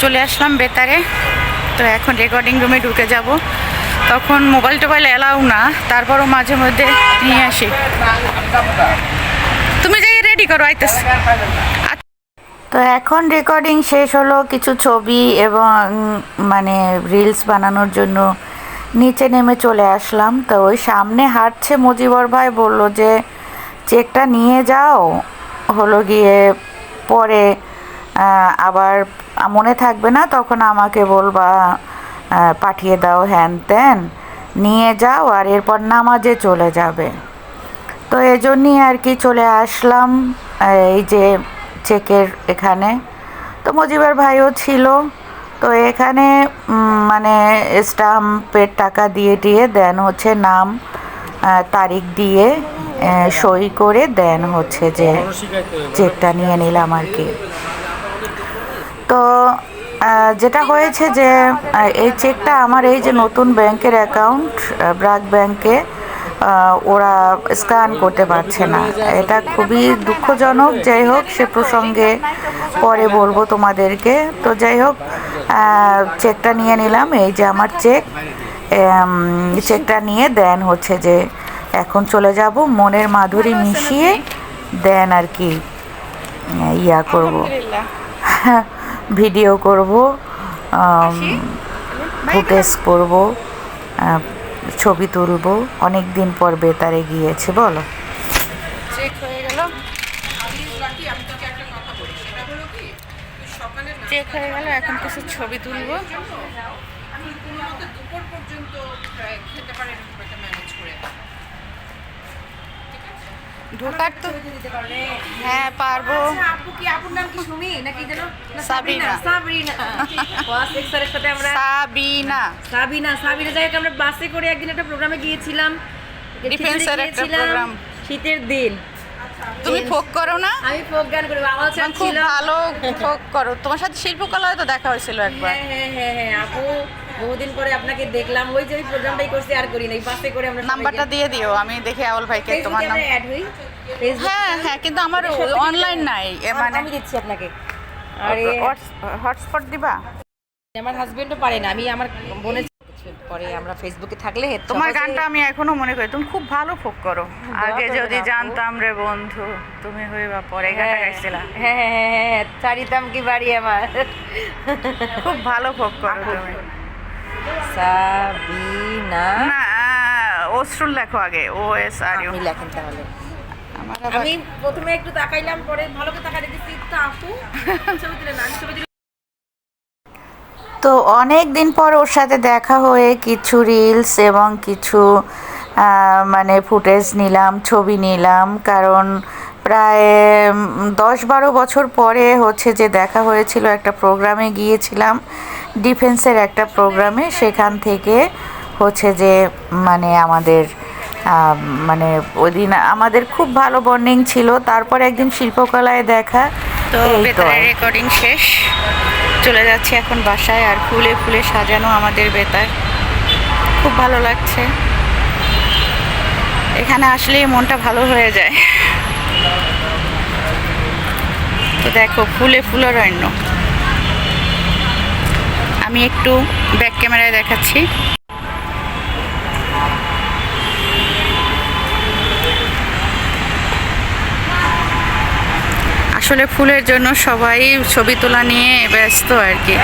চলে আসলাম বেতারে। তো এখন রেকর্ডিং রুমে ঢুকে যাব। তখন মোবাইল টোবাইল এলাও না, তারপরও মাঝে মধ্যে নিয়ে আসি। তুমি যাই রেডি করো, আইতেছ। তো এখন রেকর্ডিং শেষ হলো, কিছু ছবি এবং মানে রিলস বানানোর জন্য নিচে নেমে চলে আসলাম। তো ওই সামনে হাঁটছে মুজিবর ভাই, বলল যে চেকটা নিয়ে যাও, হলো গিয়ে পরে আবার মনে থাকবে না, তখন আমাকে বলবা পাঠিয়ে দাও, হ্যান ত্যান নিয়ে যাও, আর এরপর নামাজে চলে যাবে। তো এজন্যই আর কি চলে আসলাম এই যে চেকের এখানে। তো মুজিবের ভাইও ছিল। তো এখানে মানে স্টাম্পের টাকা দিয়ে দেন হচ্ছে, নাম তারিখ দিয়ে সই করে দেন হচ্ছে যে চেকটা নিয়ে নিলাম আর কি। তো যেটা হয়েছে যে এই চেকটা আমার এই যে নতুন ব্যাংকের অ্যাকাউন্ট ব্র্যাক ব্যাংকে, ওরা স্ক্যান করতে পারছে না। এটা খুবই দুঃখজনক। যাই হোক, সে প্রসঙ্গে পরে বলবো তোমাদেরকে। তো যাই হোক, চেকটা নিয়ে নিলাম। এই যে আমার চেকটা নিয়ে দেন হচ্ছে যে এখন চলে যাব, মনের মাধুরী মিশিয়ে দেন আর কি ইয়া করব, ভিডিও করব, ফুটেজ করব, ছবি তুলব। অনেক দিন পর বেতারে গিয়েছে, বলো। চেক হয়ে গেল, চেক হয়ে গেল। এখন কিছু ছবি তুলব। ঢোকার তো হ্যাঁ পারবো। সাবিনা, আমরা বাসে করে একদিন একটা প্রোগ্রামে গিয়েছিলাম, ডিফেন্সের একটা প্রোগ্রাম, শীতের দিন। তুমি ফোক করো না? আমি ফোক গান করি, বাবা খুব ভালো ফোক করো। তোমার সাথে শিল্পকলায় তো দেখা হয়েছিল একবার। হ্যাঁ আপু, বহুদিন পরে আপনাকে দেখলাম। ওই যে প্রোগ্রামটাই করছি, আর করি না। বাসে করে আমরা নাম্বারটা দিয়ে দিও, আমি দেখি আউল ভাইকে তোমার নাম। অ্যাড হই। হ্যাঁ কিন্তু আমার অনলাইন নাই, মানে আমি দিচ্ছি আপনাকে। আর হটস্পট দিবা? আমার হাজবেন্ডও পারে না, আমি আমার বোনের পরে আমরা ফেসবুকে থাকলে। তোমার গানটা আমি এখনো মনে করি, তুমি খুব ভালো ফোক করো। আগে যদি জানতাম রে বন্ধু তুমি হইবা পরে, গানটা গাইছিলা। হ্যাঁ ছাড়িতাম কি বাড়ি আমার। খুব ভালো ফোক করো তুমি। সাবিনা না, অশ্রুল লেখো আগে, ও এস আর ইউ। আপনি লেখেন তাহলে। আমি প্রথমে একটু তাকাইলাম, পরে ভালো করে তাকাই দেখছি তো আপু ছবি তুলে না, আমি ছবি তুলে। তো অনেক দিন পর ওর সাথে দেখা হয়ে কিছু রিলস এবং কিছু মানে ফুটেজ নিলাম, ছবি নিলাম। কারণ প্রায় 10-12 বছর পরে হচ্ছে যে দেখা হয়েছিল, একটা প্রোগ্রামে গিয়েছিলাম, ডিফেন্সের একটা প্রোগ্রামে। সেখান থেকে হচ্ছে যে মানে আমাদের মানে ওই দিন আমাদের খুব ভালো বন্ডিং ছিল। তারপর একদিন শিল্পকলায় দেখা। তো রেকর্ডিং শেষ, চলে যাচ্ছি এখন বাসায়। আর ফুলে ফুলে সাজানো আমাদের বেতার, খুব ভালো লাগছে। এখানে আসলেই মনটা ভালো হয়ে যায়। তো দেখো, ফুলে ফুলারণ্য। আমি একটু ব্যাক ক্যামেরায় দেখাচ্ছি। আসলে ফুলের জন্য সবাই ছবি তোলা নিয়ে ব্যস্ত আর কি।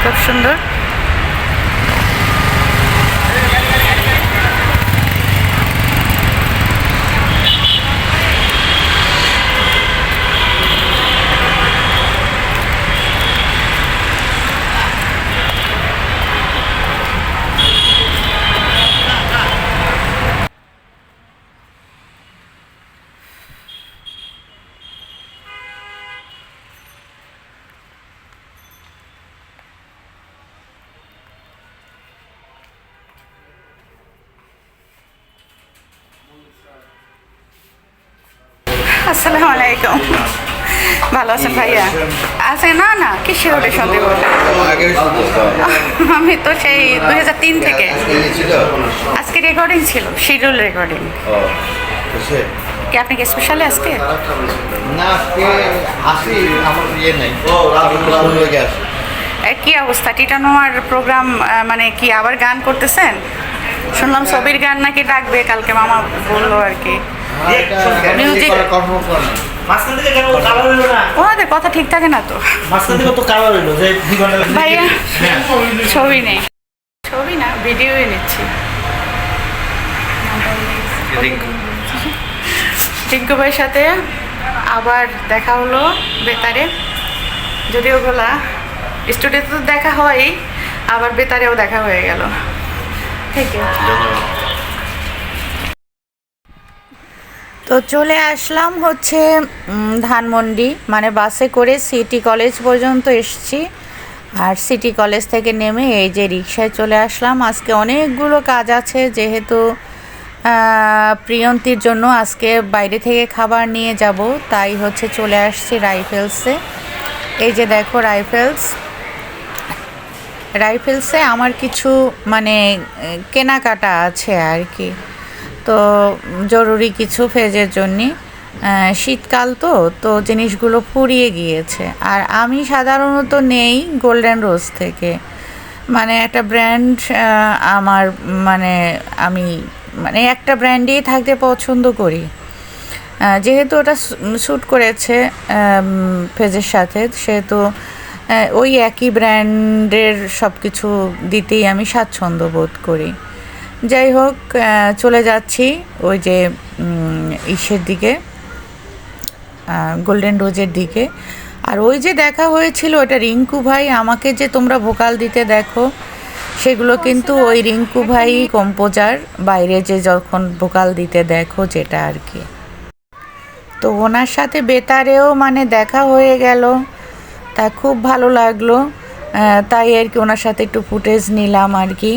খুব সুন্দর। আসসালামু আলাইকুম, ভালো আছেন ভাইয়া? আছে না না কিসের অডিশন দেব? আমি তো সেই 2003 থেকে। আজকে রেকর্ডিং ছিল, শিডিউল রেকর্ডিং। এসে কি আপনি কি স্পেশালি আজকে? না আজকে আসি আমার ইয়ে নেই লেগে আসি কি অবস্থা টিটানোয়ার প্রোগ্রাম মানে কি আবার গান করতেছেন? শুনলাম ছবির গান নাকি ডাকবে কালকে, মামা বললো আর কি। মিউজিক কনফার্ম করেন মাঝখান থেকে কেন কালার হইলো না? ওনাদের কথা ঠিক থাকে না তো মাঝখান থেকে তো কালার হইলো যে 2 ঘন্টা ভাইয়া। ছবি নেই, ছবি না ভিডিওই নিচ্ছি। টিঙ্কু ভাইয়ের সাথে আবার দেখা হলো বেতারে, যদিও ওগুলা স্টুডিওতে তো দেখা হয়ই, আবার বেতারেও দেখা হয়ে গেল। ঠিক আছে, তো চলে আসলাম হচ্ছে ধানমন্ডি, মানে বাসে করে সিটি কলেজ পর্যন্ত এসেছি। আর সিটি কলেজ থেকে নেমে এই যে রিকশায় চলে আসলাম। আজকে অনেকগুলো কাজ আছে, যেহেতু প্রিয়ন্তীর জন্য আজকে বাইরে থেকে খাবার নিয়ে যাব, তাই হচ্ছে চলে আসছি রাইফেলসে। এই যে দেখো রাইফেলসে আমার কিছু মানে কেনাকাটা আছে আর কি, তো জরুরি কিছু ফেজের জন্যে। শীতকাল তো জিনিসগুলো ফুরিয়ে গিয়েছে। আর আমি সাধারণত নেই গোল্ডেন রোজ থেকে, মানে একটা ব্র্যান্ড আমার মানে আমি মানে একটা ব্র্যান্ডেই থাকতে পছন্দ করি, যেহেতু ওটা শ্যুট করেছে ফেজের সাথে, সেহেতু ওই একই ব্র্যান্ডের সব কিছু দিতেই আমি স্বাচ্ছন্দ্য বোধ করি। যাই হোক, চলে যাচ্ছি ওই যে ইসের দিকে, গোল্ডেন রোজের দিকে। আর ওই যে দেখা হয়েছিল ওটা রিঙ্কু ভাই, আমাকে যে তোমরা ভোকাল দিতে দেখো সেগুলো কিন্তু ওই রিঙ্কু ভাই কম্পোজার, বাইরে যে যখন ভোকাল দিতে দেখো যেটা আর কি। তো ওনার সাথে বেতারেও মানে দেখা হয়ে গেল, তা খুব ভালো লাগলো, তাই আর কি ওনার সাথে একটু ফুটেজ নিলাম আর কি।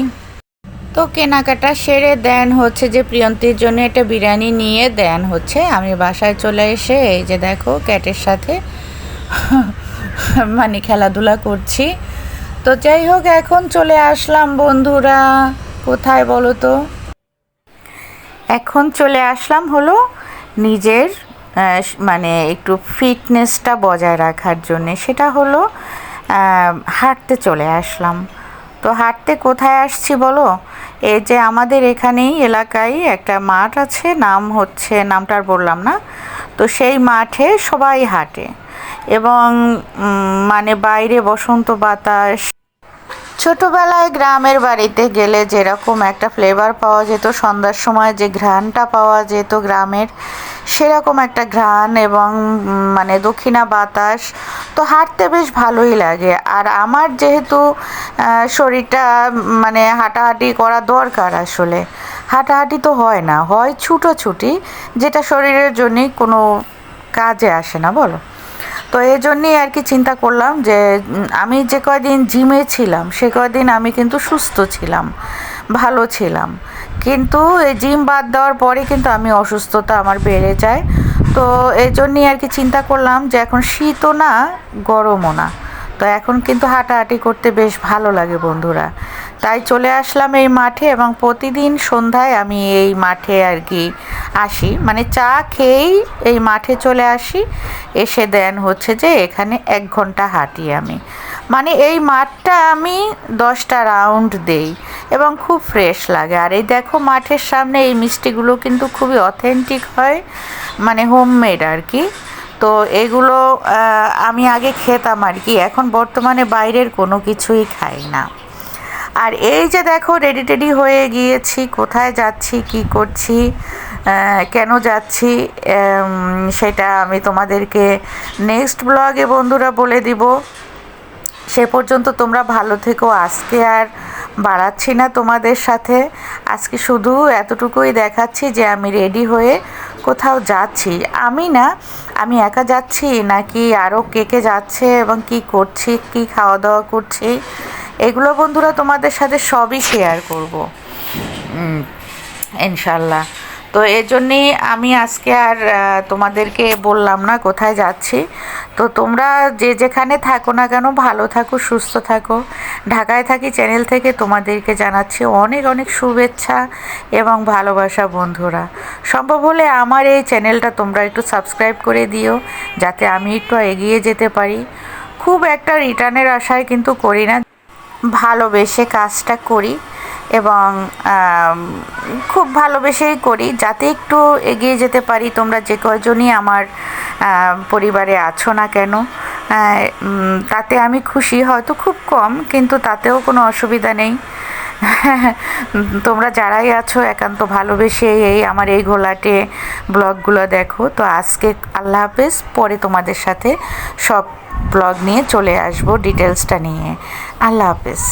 তো কেনাকাটা সেরে দেন হচ্ছে যে প্রিয়ন্তীর জন্য একটা বিরিয়ানি নিয়ে দেন হচ্ছে আমি বাসায় চলে এসে এই যে দেখো ক্যাটের সাথে মানে খেলাধুলা করছি। তো যাই হোক, এখন চলে আসলাম বন্ধুরা কোথায় বলো তো, এখন চলে আসলাম হলো নিজের মানে একটু ফিটনেসটা বজায় রাখার জন্যে, সেটা হলো হাঁটতে চলে আসলাম। তো হাঁটতে কোথায় আসছি বলো, এই যে আমাদের এখানেই এলাকায় একটা মাঠ আছে, নামটা আর বললাম না, তো সেই মাঠে সবাই হাঁটে এবং মানে বাইরে বসন্ত বাতাস। ছোটোবেলায় গ্রামের বাড়িতে গেলে যেরকম একটা ফ্লেভার পাওয়া যেত, সন্ধ্যার সময় যে ঘ্রাণটা পাওয়া যেত গ্রামের, সেরকম একটা ঘ্রাণ এবং মানে দক্ষিণা বাতাস, তো হাঁটতে বেশ ভালোই লাগে। আর আমার যেহেতু শরীরটা মানে হাঁটাহাঁটি করা দরকার, আসলে হাঁটাহাঁটি তো হয় না, হয় ছুটোছুটি, যেটা শরীরের জন্যই কোনো কাজে আসে না বলো। তো এই জন্যেই আর কি চিন্তা করলাম যে আমি যে কয়দিন জিমে ছিলাম সে কয়দিন আমি কিন্তু সুস্থ ছিলাম, ভালো ছিলাম, কিন্তু এই জিম বাদ দেওয়ার পরে কিন্তু আমি অসুস্থতা আমার বেড়ে যায়। তো এই জন্যই আর কি চিন্তা করলাম যে এখন শীতও না গরমও না, তো এখন কিন্তু হাঁটাহাঁটি করতে বেশ ভালো লাগে বন্ধুরা। তাই চলে আসলাম এই মাঠে এবং প্রতিদিন সন্ধ্যায় আমি এই মাঠে আর কি আসি, মানে চা খেয়েই এই মাঠে চলে আসি, এসে দেন হচ্ছে যে এখানে 1 ঘন্টা হাঁটি আমি, মানে এই মাঠটা আমি 10টা রাউন্ড দেই এবং খুব ফ্রেশ লাগে। আর এই দেখো মাঠের সামনে এই মিষ্টিগুলো কিন্তু খুবই অথেন্টিক হয়, মানে হোমমেড আর কি। তো এগুলো আমি আগে খেতাম আর কি, এখন বর্তমানে বাইরের কোনো কিছুই খাই না। আর এই যে দেখো রেডি টেডি হয়ে গিয়েছি, কোথায় যাচ্ছি, কি করছি, কেন যাচ্ছি, সেটা আমি তোমাদেরকে নেক্সট ব্লগে বন্ধুরা বলে দিব। সে পর্যন্ত তোমরা ভালো থেকো। আজকে আর বাড়াচ্ছি না তোমাদের সাথে, আজকে শুধু এতটুকুই দেখাচ্ছি যে আমি রেডি হয়ে কোথাও যাচ্ছি। আমি একা যাচ্ছি নাকি আরও কে যাচ্ছে এবং কি করছি, কি খাওয়া দাওয়া করছি, এগুলো বন্ধুরা তোমাদের সাথে সবই শেয়ার করব ইনশাল্লাহ। তো এই জন্যেই আমি আজকে আর তোমাদেরকে বললাম না কোথায় যাচ্ছি। তো তোমরা যে যেখানে থাকো না কেন ভালো থাকো, সুস্থ থাকো। ঢাকায় থাকি চ্যানেল থেকে তোমাদেরকে জানাচ্ছি অনেক অনেক শুভেচ্ছা এবং ভালোবাসা বন্ধুরা। সম্ভব হলে আমার এই চ্যানেলটা তোমরা একটু সাবস্ক্রাইব করে দিও, যাতে আমি একটু এগিয়ে যেতে পারি। খুব একটা রিটার্নের আশায় কিন্তু করি না, ভালোবেসে কাজটা করি এবং খুব ভালোবেসেই করি, যাতে একটু এগিয়ে যেতে পারি। তোমরা যে কয়জনই আমার পরিবারে আছো না কেন, তাতে আমি খুশি। হয়তো খুব কম, কিন্তু তাতেও কোনো অসুবিধা নেই। তোমরা যারাই আছো একান্ত ভালোবেসে আমার এই ঘোলাটে ব্লগগুলো দেখো। তো আজকে আল্লাহ হাফেজ, পরে তোমাদের সাথে সব ব্লগ নিয়ে চলে আসবো, ডিটেলসটা নিয়ে। আল্লাহ হাফেজ।